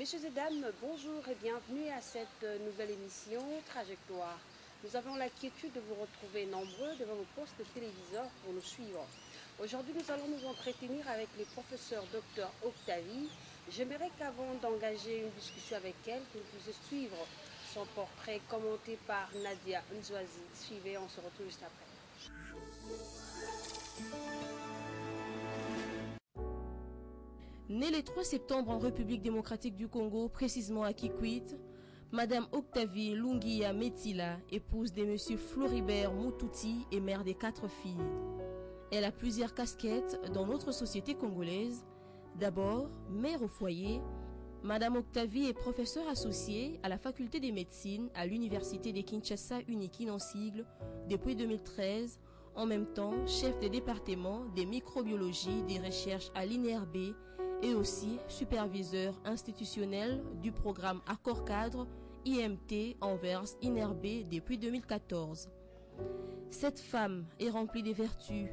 Messieurs et dames, bonjour et bienvenue à cette nouvelle émission Trajectoire. Nous avons l'inquiétude de vous retrouver nombreux devant vos postes de téléviseur pour nous suivre. Aujourd'hui, nous allons nous entretenir avec le professeur Dr Octavie. J'aimerais qu'avant d'engager une discussion avec elle, que vous puissiez suivre son portrait commenté par Nadia Nzouazi. Suivez, on se retrouve juste après. Née le 3 septembre en République démocratique du Congo, précisément à Kikwit, Madame Octavie Lungia Metila, épouse de Monsieur Floribert Moutouti et mère des 4 filles. Elle a plusieurs casquettes dans notre société congolaise. D'abord, mère au foyer, Madame Octavie est professeure associée à la faculté des médecines à l'université de Kinshasa Unikin en sigle depuis 2013, en même temps chef de département des microbiologies des recherches à l'INRB et aussi superviseur institutionnel du programme Accord Cadre IMT Anvers INRB depuis 2014. Cette femme est remplie de vertus.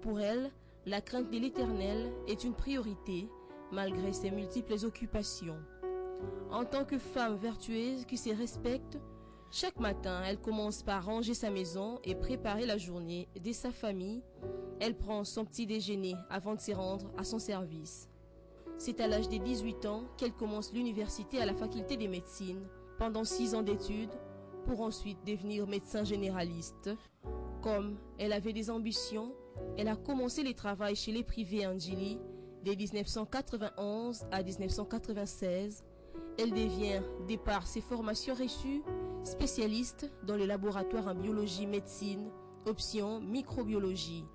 Pour elle, la crainte de l'Éternel est une priorité malgré ses multiples occupations. En tant que femme vertueuse qui se respecte, chaque matin, elle commence par ranger sa maison et préparer la journée de sa famille. Elle prend son petit déjeuner avant de se rendre à son service. C'est à l'âge de 18 ans qu'elle commence l'université à la faculté des médecines pendant 6 ans d'études pour ensuite devenir médecin généraliste. Comme elle avait des ambitions, elle a commencé le travail chez les privés Angeli de 1991 à 1996. Elle devient, de par ses formations reçues, spécialiste dans les laboratoires en biologie médecine, option microbiologie.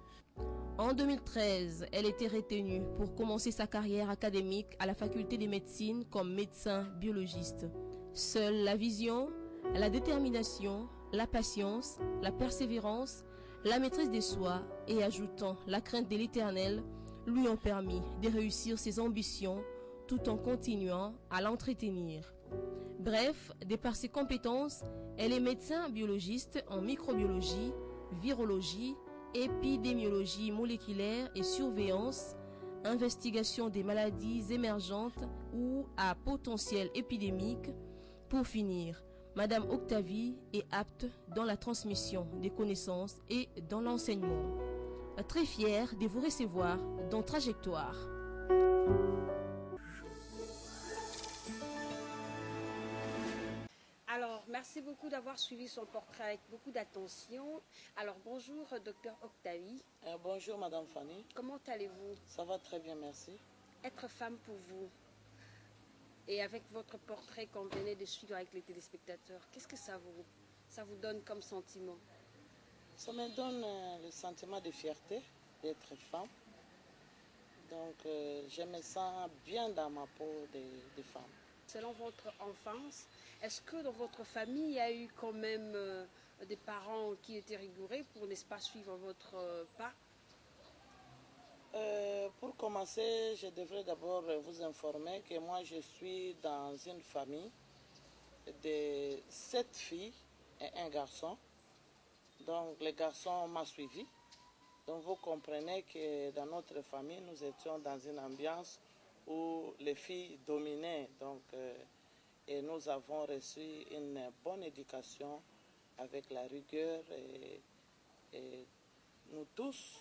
En 2013, elle était retenue pour commencer sa carrière académique à la faculté de médecine comme médecin biologiste. Seule la vision, la détermination, la patience, la persévérance, la maîtrise de soi et ajoutant la crainte de l'Éternel lui ont permis de réussir ses ambitions tout en continuant à l'entretenir. Bref, de par ses compétences, elle est médecin biologiste en microbiologie, virologie, épidémiologie moléculaire et surveillance, investigation des maladies émergentes ou à potentiel épidémique. Pour finir, Madame Octavie est apte dans la transmission des connaissances et dans l'enseignement. Très fière de vous recevoir dans Trajectoire. Alors, merci beaucoup d'avoir suivi son portrait avec beaucoup d'attention. Alors, bonjour, docteur Octavie. Bonjour, Madame Fanny. Comment allez-vous? Ça va très bien, merci. Être femme pour vous, et avec votre portrait qu'on venait de suivre avec les téléspectateurs, qu'est-ce que ça vous donne comme sentiment? Ça me donne le sentiment de fierté d'être femme. Donc, je me sens bien dans ma peau de femme. Selon votre enfance, est-ce que dans votre famille, il y a eu quand même des parents qui étaient rigoureux pour, n'est-ce pas, suivre votre pas? Pour commencer, je devrais d'abord vous informer que moi, je suis dans une famille de 7 filles et un garçon. Donc, le garçon m'a suivi. Donc, vous comprenez que dans notre famille, nous étions dans une ambiance où les filles dominaient. Donc, et nous avons reçu une bonne éducation avec la rigueur et nous tous,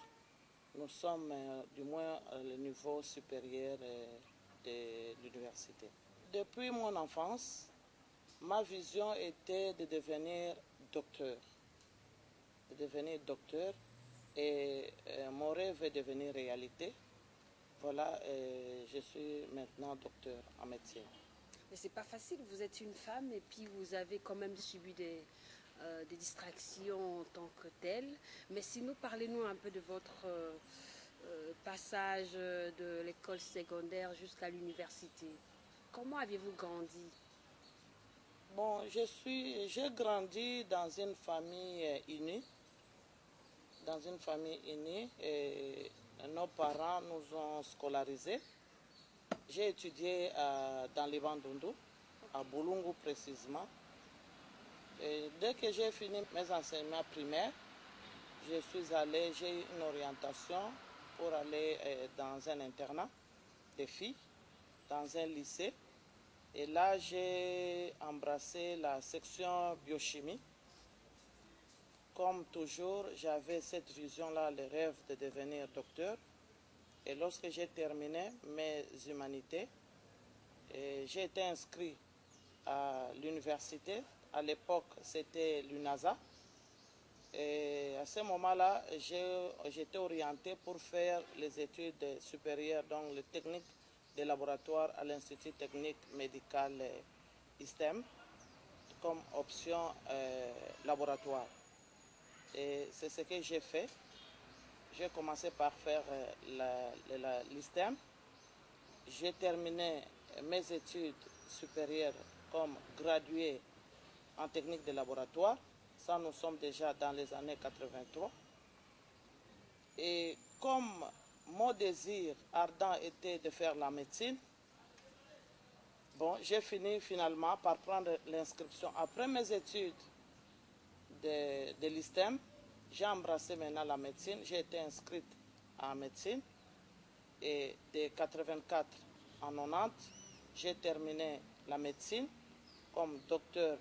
nous sommes du moins le niveau supérieur de l'université. Depuis mon enfance, ma vision était de devenir docteur. Et mon rêve est devenu réalité. Voilà, je suis maintenant docteur en médecine. Mais c'est pas facile, vous êtes une femme et puis vous avez quand même subi des distractions en tant que telle. Mais sinon, parlez-nous un peu de votre passage de l'école secondaire jusqu'à l'université. Comment avez-vous grandi? Bon, j'ai grandi dans une famille unie. Dans une famille unie, et nos parents nous ont scolarisés. J'ai étudié dans les Bandundu, à Boulungu précisément. Et dès que j'ai fini mes enseignements primaires, j'ai eu une orientation pour aller dans un internat des filles, dans un lycée. Et là, j'ai embrassé la section biochimie. Comme toujours, j'avais cette vision-là, le rêve de devenir docteur. Et lorsque j'ai terminé mes humanités, j'ai été inscrit à l'université. À l'époque, c'était l'UNASA. Et à ce moment-là, j'étais orienté pour faire les études supérieures, donc les techniques de laboratoire à l'Institut technique médical ISTEM, comme option laboratoire. Et c'est ce que j'ai fait. J'ai commencé par faire l'ISTEM. J'ai terminé mes études supérieures comme gradué en technique de laboratoire. Ça, nous sommes déjà dans les années 83. Et comme mon désir ardent était de faire la médecine, bon, j'ai fini finalement par prendre l'inscription. Après mes études de l'ISTEM, j'ai embrassé maintenant la médecine. J'ai été inscrite en médecine. Et de 84 en 90, j'ai terminé la médecine comme docteur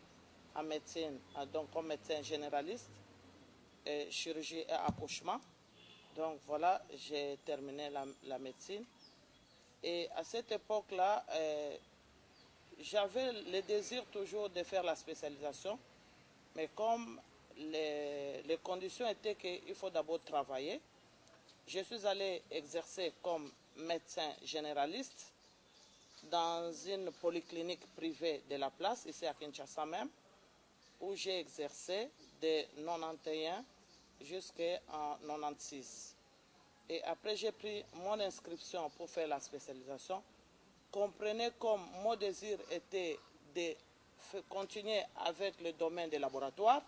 en médecine, donc comme médecin généraliste, chirurgie et accouchement. Donc voilà, j'ai terminé la médecine. Et à cette époque-là, j'avais le désir toujours de faire la spécialisation, mais comme les conditions étaient qu'il faut d'abord travailler, je suis allé exercer comme médecin généraliste dans une polyclinique privée de la place, ici à Kinshasa même, où j'ai exercé de 91 jusqu'en 96. Et après, j'ai pris mon inscription pour faire la spécialisation. Comprenez comme mon désir était de continuer avec le domaine des laboratoires.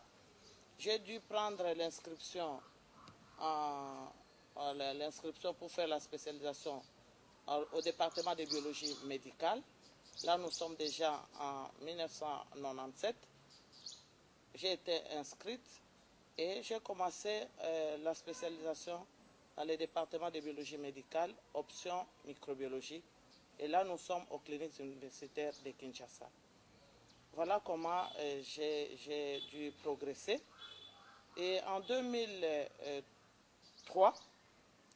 J'ai dû prendre l'inscription pour faire la spécialisation au département de biologie médicale. Là, nous sommes déjà en 1997. J'ai été inscrite et j'ai commencé la spécialisation dans le département de biologie médicale, option microbiologie. Et là, nous sommes aux cliniques universitaires de Kinshasa. Voilà comment j'ai dû progresser. Et en 2003,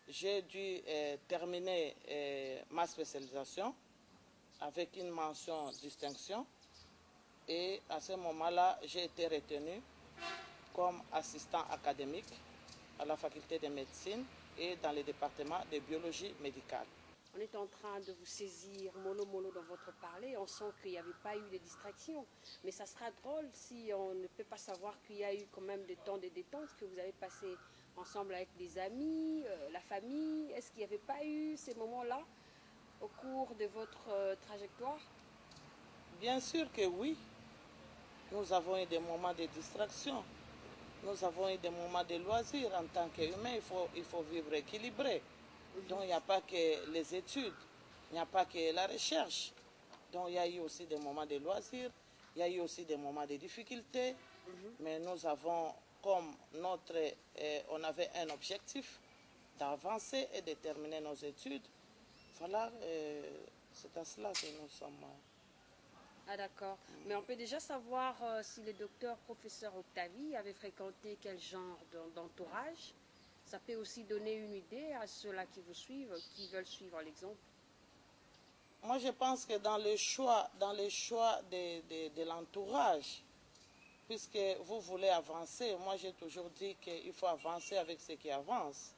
j'ai dû terminer ma spécialisation avec une mention distinction. Et à ce moment-là, j'ai été retenu comme assistant académique à la faculté de médecine et dans le département de biologie médicale. On est en train de vous saisir mollo dans votre parler. On sent qu'il n'y avait pas eu de distraction. Mais ça sera drôle si on ne peut pas savoir qu'il y a eu quand même des temps de détente que vous avez passé ensemble avec des amis, la famille. Est-ce qu'il n'y avait pas eu ces moments-là au cours de votre trajectoire? Bien sûr que oui. Nous avons eu des moments de distraction. Nous avons eu des moments de loisirs. En tant qu'humain, il faut vivre équilibré. Donc il n'y a pas que les études, il n'y a pas que la recherche. Donc il y a eu aussi des moments de loisirs, il y a eu aussi des moments de difficultés. Mais nous avons comme on avait un objectif d'avancer et de terminer nos études. Voilà, c'est à cela que nous sommes. Ah d'accord. Mais on peut déjà savoir si le docteur professeur Octavie avait fréquenté quel genre d'entourage. Ça peut aussi donner une idée à ceux-là qui vous suivent, qui veulent suivre l'exemple. Moi, je pense que dans le choix de l'entourage, puisque vous voulez avancer, moi j'ai toujours dit qu'il faut avancer avec ce qui avance.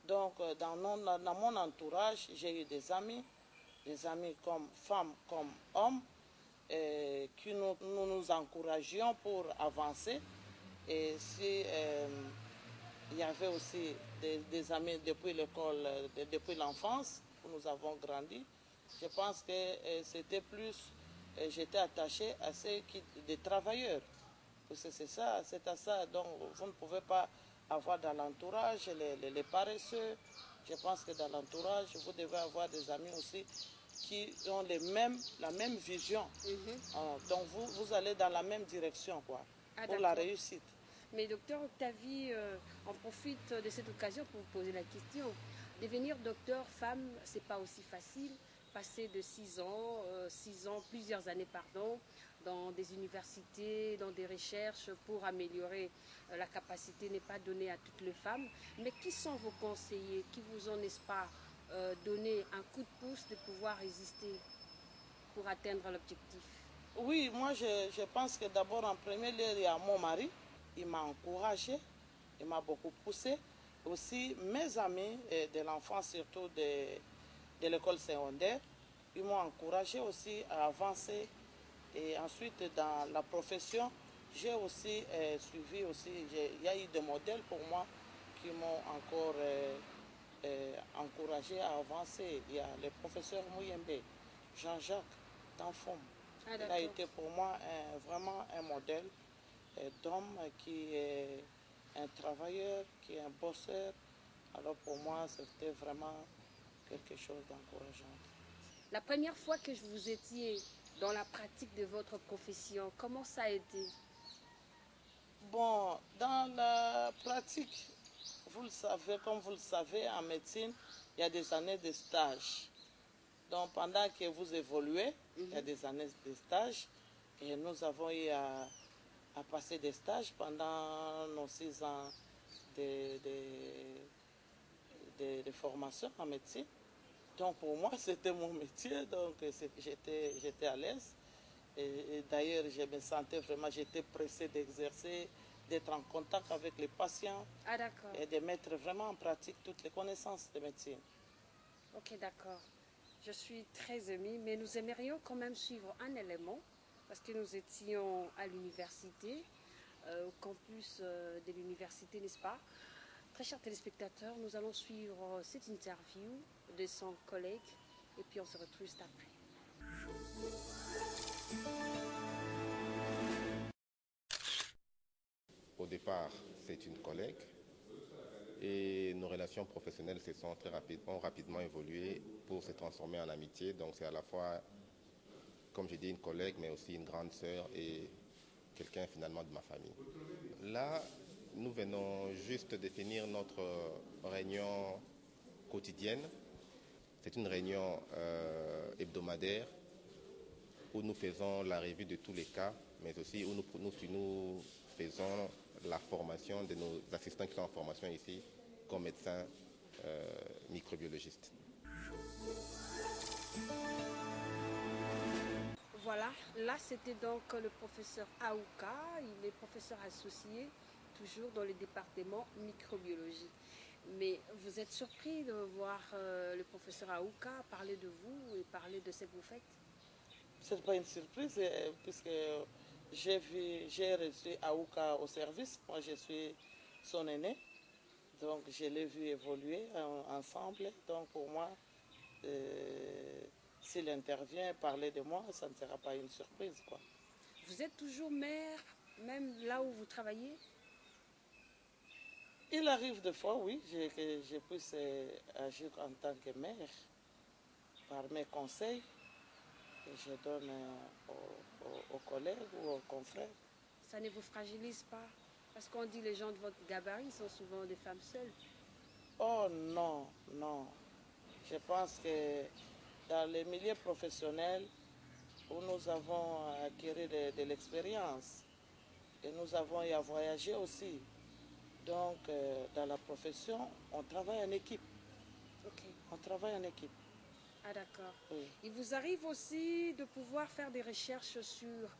Donc, dans mon entourage, j'ai eu des amis comme femmes, comme hommes, que nous encouragions pour avancer. Et si il y avait aussi des amis depuis l'école, depuis l'enfance, où nous avons grandi, je pense que c'était plus, j'étais attaché à des travailleurs. C'est à ça, donc vous ne pouvez pas avoir dans l'entourage les paresseux. Je pense que dans l'entourage, vous devez avoir des amis aussi qui ont la même vision. Donc vous allez dans la même direction quoi, pour la réussite. Mais docteur Octavie, on profite de cette occasion pour vous poser la question. Devenir docteur femme, c'est pas aussi facile. passer de 6 ans, plusieurs années, pardon, dans des universités, dans des recherches pour améliorer la capacité n'est pas donnée à toutes les femmes. Mais qui sont vos conseillers qui vous ont, n'est-ce pas, donné un coup de pouce de pouvoir résister pour atteindre l'objectif? Oui, moi je pense que d'abord en premier lieu, il y a mon mari. Il m'a encouragé, il m'a beaucoup poussé. Aussi mes amis de l'enfance, surtout de l'école secondaire, ils m'ont encouragé aussi à avancer. Et ensuite dans la profession, j'ai aussi suivi aussi, il y a eu des modèles pour moi qui m'ont encore encouragé à avancer. Il y a le professeur Mouyembe, Jean-Jacques Tanfom. Ah, il a été pour moi vraiment un modèle d'homme qui est un travailleur, qui est un bosseur. Alors pour moi, c'était vraiment quelque chose d'encourageant. La première fois que vous étiez dans la pratique de votre profession, comment ça a été? Bon, dans la pratique, vous le savez, comme vous le savez, en médecine, il y a des années de stage. Donc pendant que vous évoluez, il y a des années de stage. Et nous avons eu à passer des stages pendant nos 6 ans de formation en médecine. Donc pour moi, c'était mon métier, donc j'étais à l'aise. Et d'ailleurs, je me sentais vraiment, j'étais pressée d'exercer, d'être en contact avec les patients et de mettre vraiment en pratique toutes les connaissances de médecine. Ok, d'accord. Je suis très émue, mais nous aimerions quand même suivre un élément, parce que nous étions à l'université, au campus de l'université, n'est-ce pas? Très chers téléspectateurs, nous allons suivre cette interview de son collègue, et puis on se retrouve juste après. Au départ, c'est une collègue et nos relations professionnelles ont rapidement évolué pour se transformer en amitié. Donc c'est à la fois, comme j'ai dit, une collègue, mais aussi une grande sœur et quelqu'un finalement de ma famille. Là, nous venons juste de finir notre réunion quotidienne. C'est une réunion hebdomadaire où nous faisons la revue de tous les cas, mais aussi où nous faisons la formation de nos assistants qui sont en formation ici comme médecins microbiologistes. Voilà, là c'était donc le professeur Aouka, il est professeur associé toujours dans le département microbiologie. Mais vous êtes surpris de voir le professeur Aouka parler de vous et parler de ce que vous faites? Ce n'est pas une surprise puisque j'ai reçu Aouka au service. Moi, je suis son aîné. Donc, je l'ai vu évoluer ensemble. Donc, pour moi, s'il intervient, parler de moi, ça ne sera pas une surprise, quoi. Vous êtes toujours maire, même là où vous travaillez? Il arrive des fois, oui, que je puisse agir en tant que maire par mes conseils que je donne aux collègues ou aux confrères. Ça ne vous fragilise pas? Parce qu'on dit les gens de votre gabarit sont souvent des femmes seules. Oh non, non. Je pense que dans les milieux professionnels où nous avons acquis de l'expérience et nous avons eu à voyager aussi, donc dans la profession, on travaille en équipe. Ok. On travaille en équipe. Ah d'accord. Oui. Il vous arrive aussi de pouvoir faire des recherches sur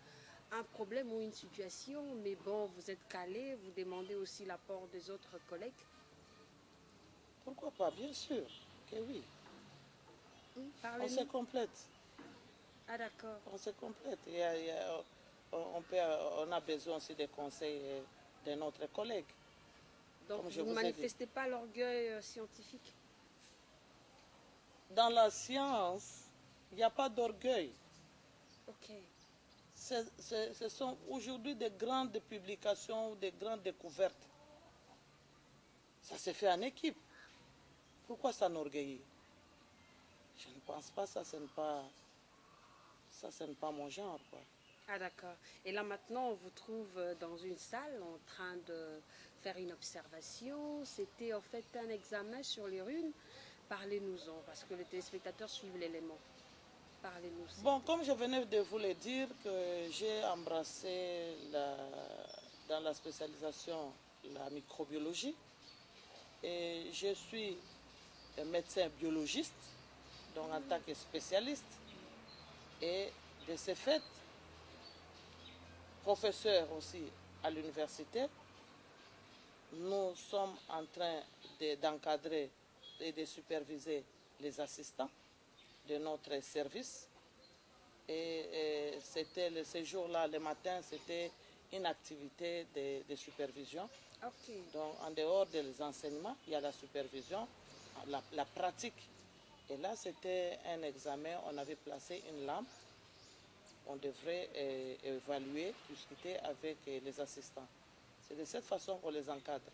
un problème ou une situation, mais bon, vous êtes calé, vous demandez aussi l'apport des autres collègues. Pourquoi pas? Bien sûr que oui. On se Parlez-nous. complète. Ah d'accord. On se complète. On a besoin aussi des conseils de notre collègue. Donc vous ne manifestez pas l'orgueil scientifique? Dans la science, il n'y a pas d'orgueil. Ok. Ce sont aujourd'hui des grandes publications, des grandes découvertes. Ça se fait en équipe. Pourquoi s'enorgueillir? Je ne pense pas, ça ce n'est pas mon genre, quoi. Ah d'accord. Et là maintenant, on vous trouve dans une salle en train de faire une observation. C'était en fait un examen sur les runes. Parlez-nous-en, parce que les téléspectateurs suivent l'élément. Parlez-nous. Bon, comme je venais de vous le dire, que j'ai embrassé dans la spécialisation la microbiologie et je suis un médecin biologiste, donc en tant que spécialiste, et de ce fait, professeur aussi à l'université. Nous sommes en train d'encadrer et de superviser les assistants de notre service. Et c'était ce jour-là, le matin, c'était une activité de supervision. Ok. Donc, en dehors des enseignements, il y a la supervision, la pratique. Et là, c'était un examen, on avait placé une lampe. On devrait évaluer, discuter avec les assistants. C'est de cette façon qu'on les encadre.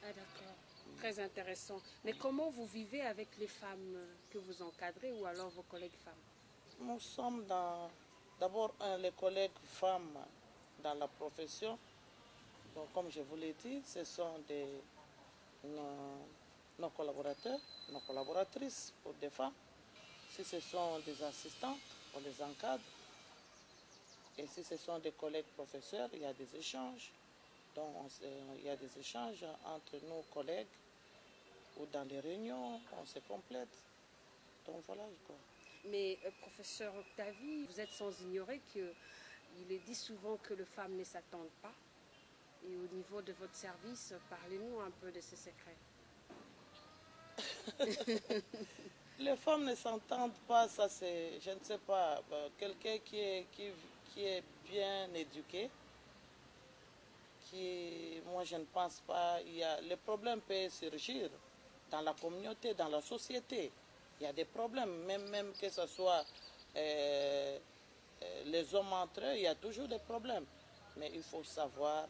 Ah, d'accord. Très intéressant. Mais comment vous vivez avec les femmes que vous encadrez ou alors vos collègues femmes? Nous sommes d'abord les collègues femmes dans la profession. Donc, comme je vous l'ai dit, ce sont nos collaborateurs, nos collaboratrices pour des femmes. Si ce sont des assistantes, on les encadre. Et si ce sont des collègues professeurs, il y a des échanges. Donc, il y a des échanges entre nos collègues ou dans les réunions, on se complète. Donc, voilà quoi. Mais professeur Octavie, vous êtes sans ignorer qu'il est dit souvent que les femmes ne s'attendent pas. Et au niveau de votre service, parlez-nous un peu de ces secrets. Les femmes ne s'entendent pas, ça c'est, je ne sais pas, quelqu'un qui est bien éduqué, moi je ne pense pas, les problèmes peuvent surgir dans la communauté, dans la société. Il y a des problèmes, même que ce soit les hommes entre eux, il y a toujours des problèmes. Mais il faut savoir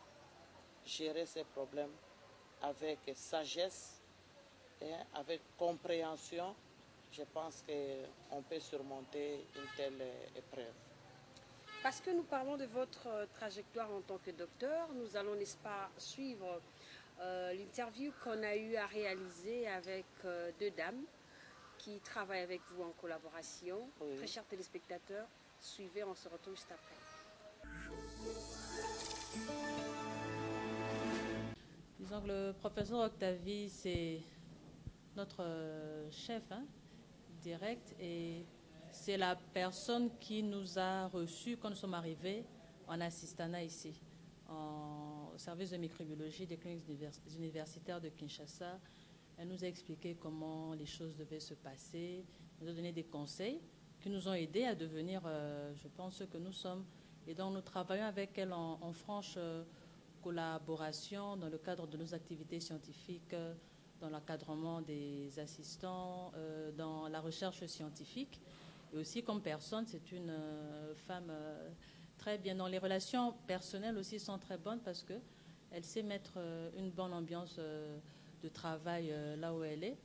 gérer ces problèmes avec sagesse et avec compréhension. Je pense qu'on peut surmonter une telle épreuve. Parce que nous parlons de votre trajectoire en tant que docteur, nous allons, n'est-ce pas, suivre l'interview qu'on a eu à réaliser avec deux dames qui travaillent avec vous en collaboration. Oui. Très chers téléspectateurs, suivez, on se retrouve juste après. Disons que le professeur Octavie, c'est notre chef direct et c'est la personne qui nous a reçus quand nous sommes arrivés en assistanat ici, au service de microbiologie des cliniques universitaires de Kinshasa. Elle nous a expliqué comment les choses devaient se passer, elle nous a donné des conseils qui nous ont aidés à devenir, je pense, ce que nous sommes. Et donc nous travaillons avec elle en franche collaboration dans le cadre de nos activités scientifiques, dans l'encadrement des assistants, dans la recherche scientifique. Et aussi comme personne, c'est une femme très bien. Dans les relations personnelles aussi sont très bonnes parce qu'elle sait mettre une bonne ambiance de travail là où elle est,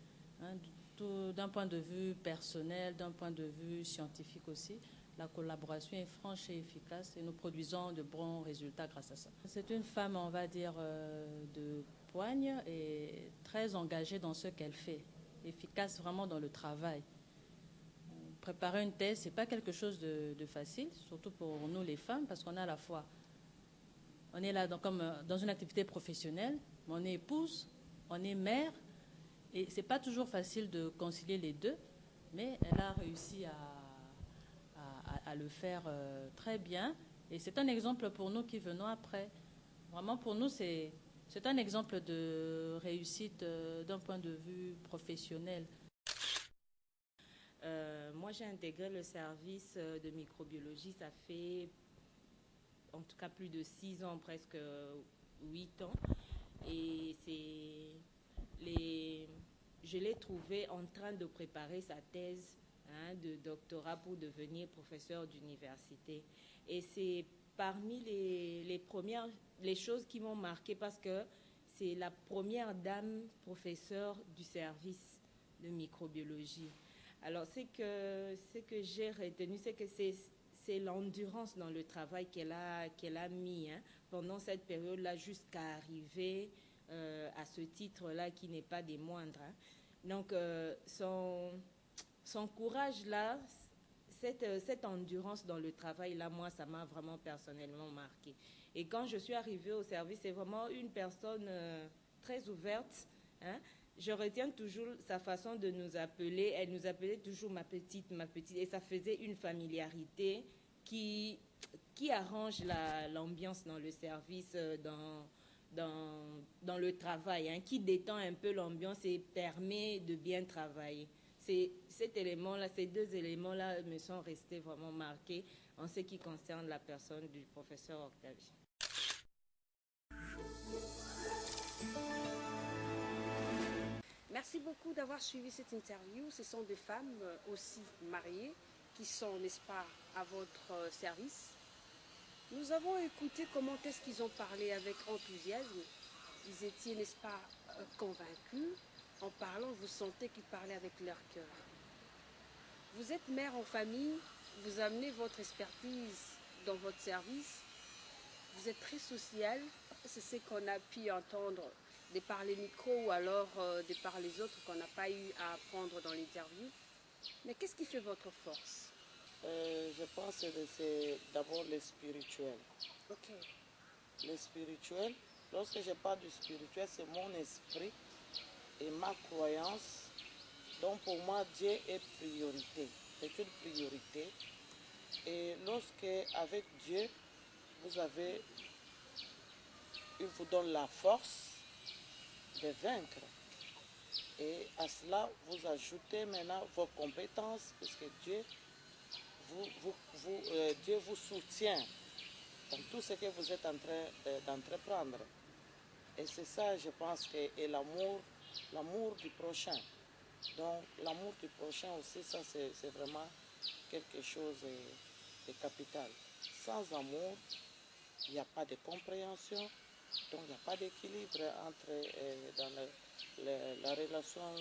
d'un point de vue personnel, d'un point de vue scientifique aussi. La collaboration est franche et efficace et nous produisons de bons résultats grâce à ça. C'est une femme, on va dire, de poigne et très engagée dans ce qu'elle fait, efficace vraiment dans le travail. Préparer une thèse, ce n'est pas quelque chose de facile, surtout pour nous les femmes, parce qu'on a à la fois, on est là comme dans une activité professionnelle, mais on est épouse, on est mère, et ce n'est pas toujours facile de concilier les deux, mais elle a réussi à le faire très bien. Et c'est un exemple pour nous qui venons après. Vraiment, pour nous, c'est un exemple de réussite d'un point de vue professionnel. Moi, j'ai intégré le service de microbiologie, ça fait en tout cas plus de 6 ans, presque 8 ans. Et je l'ai trouvé en train de préparer sa thèse de doctorat pour devenir professeur d'université. Et c'est parmi les choses qui m'ont marqué parce que c'est la première dame professeure du service de microbiologie. Alors, ce que j'ai retenu, c'est que c'est l'endurance dans le travail qu'elle a mis pendant cette période-là jusqu'à arriver à ce titre-là qui n'est pas des moindres. Donc, son courage-là, cette endurance dans le travail-là, moi, ça m'a vraiment personnellement marqué. Et quand je suis arrivée au service, c'est vraiment une personne très ouverte. Hein. Je retiens toujours sa façon de nous appeler. Elle nous appelait toujours ma petite. Et ça faisait une familiarité qui arrange l'ambiance dans le service, dans le travail, hein, qui détend un peu l'ambiance et permet de bien travailler. Cet élément-là, ces deux éléments-là me sont restés vraiment marqués en ce qui concerne la personne du professeur Octavie. Merci beaucoup d'avoir suivi cette interview. Ce sont des femmes aussi mariées qui sont, n'est-ce pas, à votre service. Nous avons écouté comment est-ce qu'ils ont parlé avec enthousiasme. Ils étaient, n'est-ce pas, convaincus. En parlant, vous sentez qu'ils parlaient avec leur cœur. Vous êtes mère en famille, vous amenez votre expertise dans votre service. Vous êtes très social, c'est ce qu'on a pu entendre de par les micros ou alors de par les autres qu'on n'a pas eu à apprendre dans l'interview. Mais qu'est-ce qui fait votre force? Je pense que c'est d'abord le spirituel. Ok. Le spirituel, lorsque je parle du spirituel, c'est mon esprit et ma croyance. Donc pour moi, Dieu est priorité. C'est une priorité. Et lorsque, avec Dieu, il vous donne la force de vaincre. Et à cela, vous ajoutez maintenant vos compétences, puisque Dieu Dieu vous soutient dans tout ce que vous êtes en train d'entreprendre. Et c'est ça, je pense, que est l'amour du prochain. Donc, l'amour du prochain aussi, ça, c'est vraiment quelque chose de capital. Sans amour, il n'y a pas de compréhension, donc il n'y a pas d'équilibre dans la relation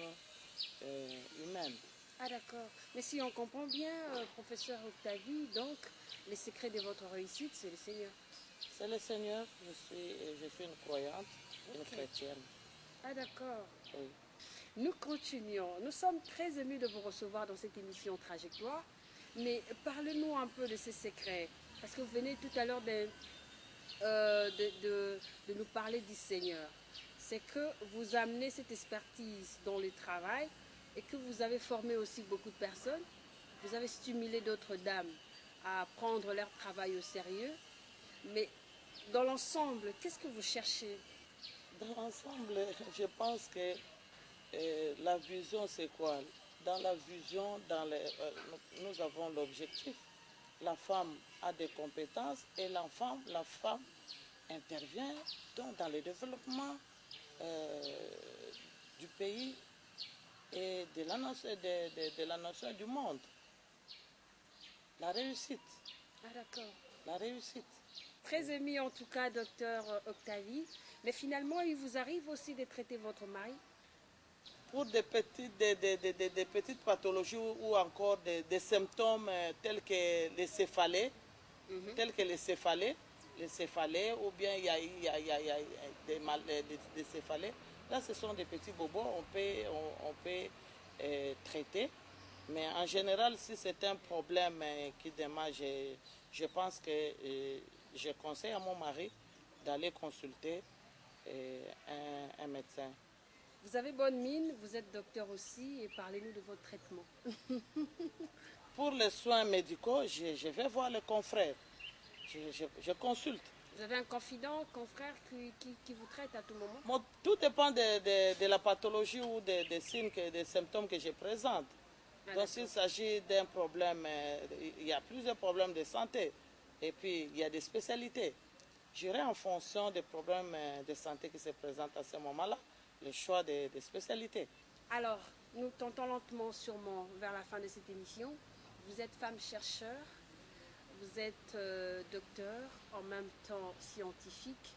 humaine. Ah d'accord. Mais si on comprend bien, professeur Octavie, donc les secrets de votre réussite, c'est le Seigneur. C'est le Seigneur. Je suis une croyante, une chrétienne. Ah d'accord. Oui. Nous continuons. Nous sommes très émus de vous recevoir dans cette émission Trajectoire. Mais parlez-nous un peu de ces secrets. Parce que vous venez tout à l'heure de nous parler du Seigneur. C'est que vous amenez cette expertise dans le travail et que vous avez formé aussi beaucoup de personnes. Vous avez stimulé d'autres dames à prendre leur travail au sérieux. Mais dans l'ensemble, qu'est-ce que vous cherchez? Dans l'ensemble, je pense que la vision, c'est quoi? Dans la vision, nous avons l'objectif. La femme a des compétences et la femme intervient donc dans le développement du pays et de la nation du monde. La réussite. Ah d'accord. La réussite. Très ému en tout cas, docteur Octavie. Mais finalement, il vous arrive aussi de traiter votre mari? Pour des petites pathologies ou encore des symptômes tels que les céphalées, ou bien il y a des céphalées. Là, ce sont des petits bobos, on peut traiter. Mais en général, si c'est un problème qui démarre, je pense que je conseille à mon mari d'aller consulter un médecin. Vous avez bonne mine, vous êtes docteur aussi, et parlez-nous de votre traitement. Pour les soins médicaux, je vais voir les confrères. Je consulte. Vous avez un confident, confrère qui vous traite à tout moment? Bon, tout dépend de la pathologie ou des signes, des symptômes que je présente. Ah, donc s'il s'agit d'un problème, il y a plusieurs problèmes de santé. Et puis, il y a des spécialités. J'irai en fonction des problèmes de santé qui se présentent à ce moment-là, le choix des spécialités. Alors, nous tentons lentement, sûrement, vers la fin de cette émission. Vous êtes femme chercheur, vous êtes docteur, en même temps scientifique.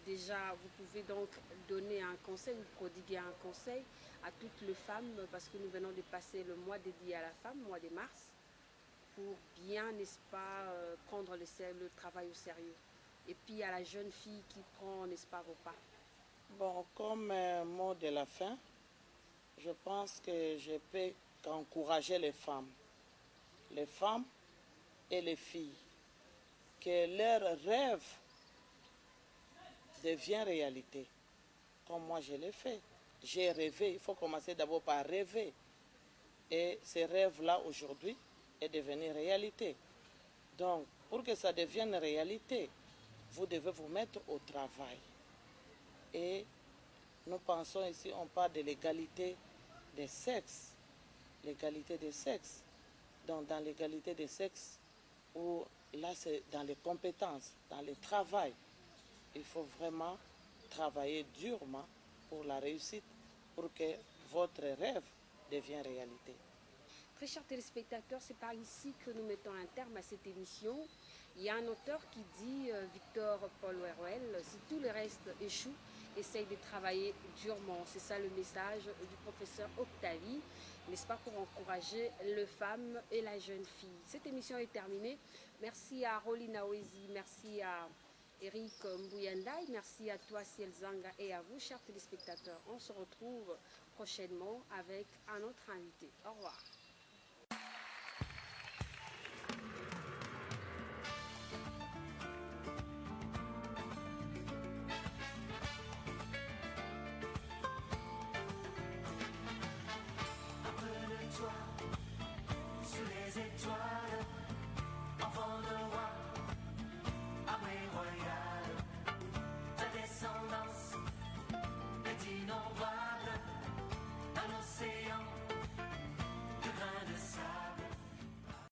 Déjà, vous pouvez donc donner un conseil ou prodiguer un conseil à toutes les femmes, parce que nous venons de passer le mois dédié à la femme, le mois de mars, pour bien, n'est-ce pas, prendre le travail au sérieux. Et puis à la jeune fille qui prend, n'est-ce pas, vos pas. Bon, comme mot de la fin, je pense que je peux qu'encourager les femmes et les filles, que leurs rêves deviennent réalité, comme moi je l'ai fait. J'ai rêvé, il faut commencer d'abord par rêver. Et ces rêves-là, aujourd'hui, est devenu réalité. Donc, pour que ça devienne réalité, vous devez vous mettre au travail. Et nous pensons ici, on parle de l'égalité des sexes. L'égalité des sexes. Donc, dans l'égalité des sexes, où là, c'est dans les compétences, dans le travail. Il faut vraiment travailler durement pour la réussite, pour que votre rêve devienne réalité. Très chers téléspectateurs, c'est par ici que nous mettons un terme à cette émission. Il y a un auteur qui dit, Victor Paul Wéruel, si tout le reste échoue, essaye de travailler durement. C'est ça le message du professeur Octavie, n'est-ce pas, pour encourager les femmes et la jeune fille. Cette émission est terminée. Merci à Rolina Oezi, merci à Eric Mbouyandai, merci à toi Ciel Zanga et à vous chers téléspectateurs. On se retrouve prochainement avec un autre invité. Au revoir.